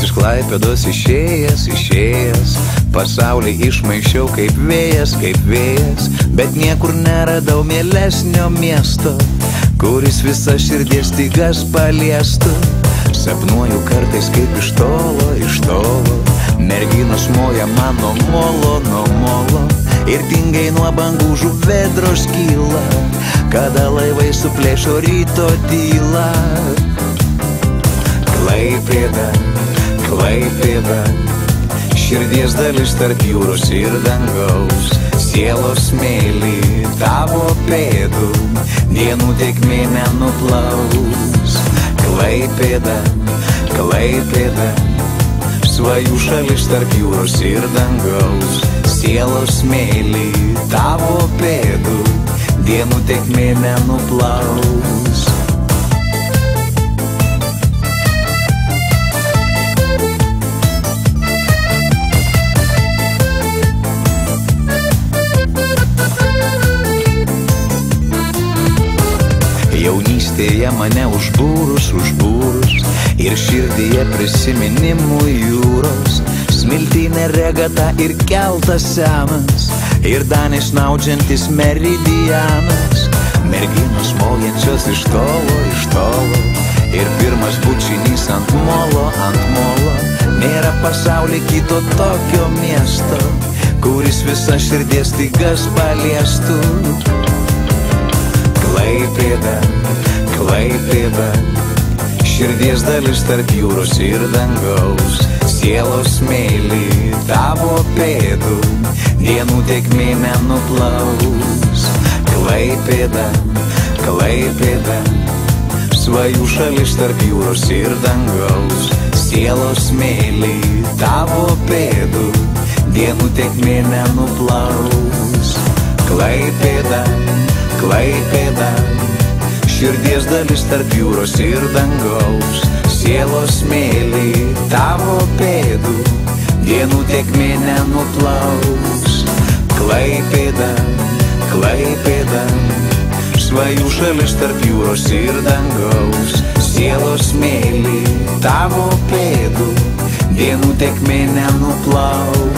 iš Klaipėdos išėjęs, pasaulį išmaišiau kaip vėjas, bet niekur neradau mielesnio miesto, kuris visą širdies stygas paliestų. Sapnuoju kartais kaip iš tolo, merginos moja mano molo, ir tingai nuo bangų žuvėdros kyla, kada laivai suplėšo ryto tylą. Klaipėda, širdies dalis tarp jūros ir dangaus, sielos smėlį tavo pėdų, dienų tėkmė nenuplaus. Klaipėda, svajų šalis tarp jūros ir dangaus, sielos smėlį tavo pėdų, dienų tėkmė nenuplaus. Jaunystėje mane užbūrus ir širdyje prisiminimų jūros, smiltynė regata ir keltas senas, ir danės naudžiantis meridianas, merginos mojančios iš tolo, ir pirmas bučinys ant molo, nėra pasaulyje kito tokio miesto, kuris visą širdies stygas paliestų. Klaipėda, širdies dalis tarp jūros ir dangaus, sielos smėlį tavo pėdų, dienų tėkmė nenuplaus. Klaipėda, svajų šalis tarp jūros ir dangaus, sielos smėlį tavo pėdų, dienų tėkmė nenuplaus. Klaipėda, širdies dalis tarp jūros ir dangaus, sielos smėlį tavo pėdų, dienų tėkmė nenuplaus. Klaipėda, svajų šalis tarp jūros ir dangaus, sielos smėlį tavo pėdų, dienų tėkmė nenuplaus.